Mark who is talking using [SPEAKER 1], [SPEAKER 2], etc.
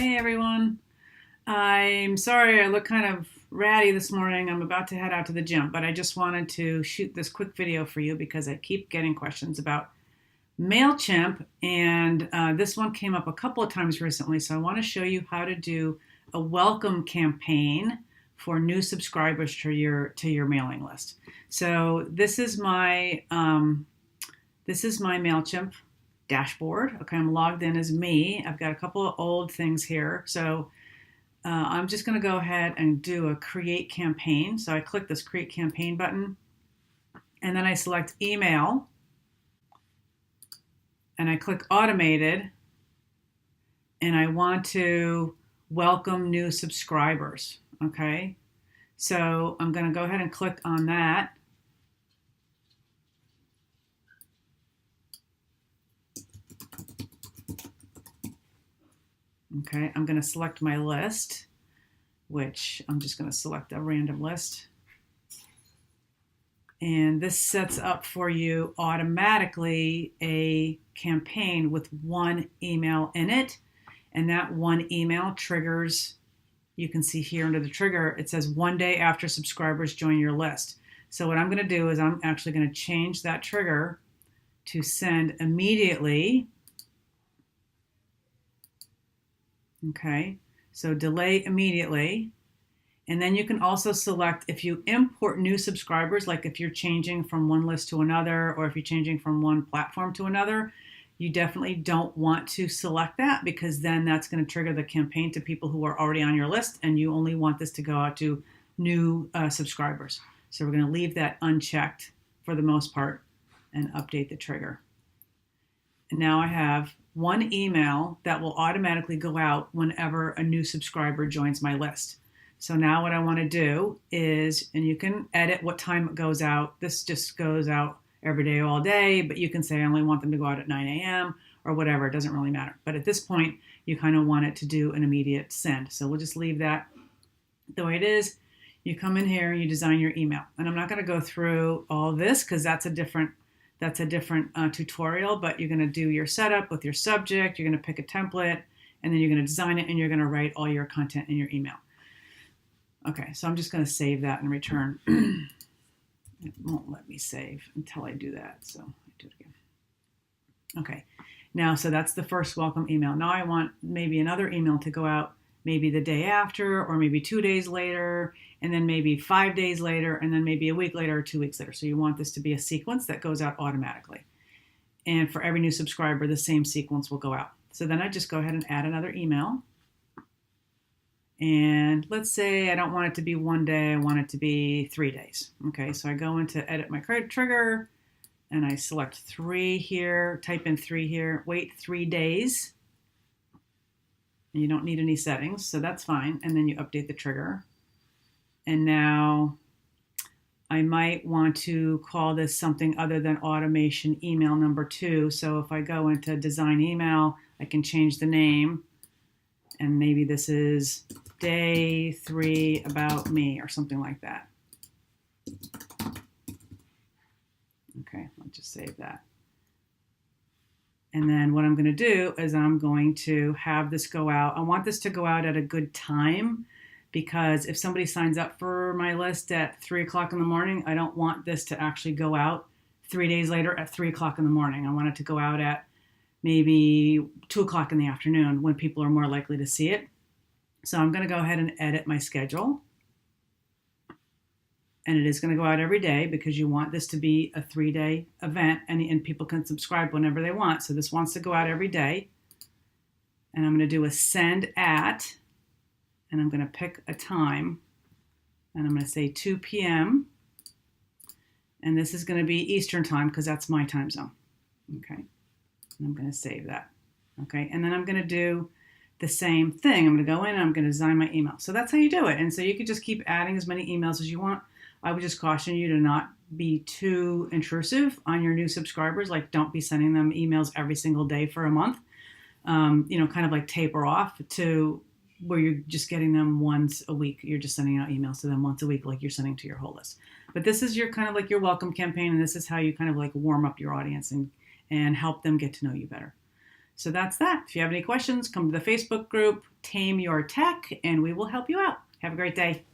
[SPEAKER 1] Hey everyone. I'm sorry I look kind of ratty this morning. I'm about to head out to the gym, but I just wanted to shoot this quick video for you because I keep getting questions about Mailchimp, and this one came up a couple of times recently. So I want to show you how to do a welcome campaign for new subscribers to your mailing list. So this is my Mailchimp dashboard. Okay, I'm logged in as me. I've got a couple of old things here. So I'm just going to go ahead and do a create campaign. So I click this create campaign button, and then I select email, and I click automated, and I want to welcome new subscribers. Okay, so I'm going to go ahead and click on that. Okay, I'm going to select my list, which I'm just going to select a random list. And this sets up for you automatically a campaign with one email in it. And that one email triggers, you can see here under the trigger, it says 1 day after subscribers join your list. So what I'm going to do is I'm actually going to change that trigger to send immediately. Okay, so delay immediately. And then you can also select if you import new subscribers, like if you're changing from one list to another, or if you're changing from one platform to another, you definitely don't want to select that, because then that's going to trigger the campaign to people who are already on your list, and you only want this to go out to new subscribers. So we're going to leave that unchecked for the most part and update the trigger. And now I have one email that will automatically go out whenever a new subscriber joins my list. So now what I want to do is, and you can edit what time it goes out. This just goes out every day, all day, but you can say I only want them to go out at 9 a.m. or whatever. It doesn't really matter. But at this point, you kind of want it to do an immediate send. So we'll just leave that the way it is. You come in here, you design your email. And I'm not going to go through all this because that's a different tutorial, but you're going to do your setup with your subject, you're going to pick a template, and then you're going to design it, and you're going to write all your content in your email. Okay, so I'm just going to save that and return. It won't let me save until I do that, so I do it again. Okay, now, so that's the first welcome email. Now I want maybe another email to go out maybe the day after, or maybe 2 days later, and then maybe 5 days later, and then maybe a week later or 2 weeks later. So you want this to be a sequence that goes out automatically. And for every new subscriber, the same sequence will go out. So then I just go ahead and add another email. And let's say I don't want it to be 1 day, I want it to be 3 days. Okay, so I go into edit my trigger, and I select 3 here, type in 3 here, wait 3 days. And you don't need any settings, so that's fine. And then you update the trigger. And now I might want to call this something other than automation email number 2. So if I go into design email, I can change the name. And maybe this is day 3 about me or something like that. Okay, I'll just save that. And then what I'm going to do is I'm going to have this go out. I want this to go out at a good time, because if somebody signs up for my list at 3 o'clock in the morning, I don't want this to actually go out 3 days later at 3 o'clock in the morning. I want it to go out at maybe 2 o'clock in the afternoon when people are more likely to see it. So I'm going to go ahead and edit my schedule. And it is going to go out every day, because you want this to be a 3-day event, and people can subscribe whenever they want. So this wants to go out every day. And I'm going to do a send at, and I'm going to pick a time, and I'm going to say 2 p.m. And this is going to be Eastern time, because that's my time zone. Okay. And I'm going to save that. Okay. And then I'm going to do the same thing. I'm going to go in and I'm going to design my email. So that's how you do it. And so you could just keep adding as many emails as you want. I would just caution you to not be too intrusive on your new subscribers. Like, don't be sending them emails every single day for a month. Kind of like taper off to where you're just getting them once a week. You're just sending out emails to them once a week, like you're sending to your whole list. But this is your kind of like your welcome campaign, and this is how you kind of like warm up your audience and help them get to know you better. So that's that. If you have any questions, come to the Facebook group, Tame Your Tech, and we will help you out. Have a great day.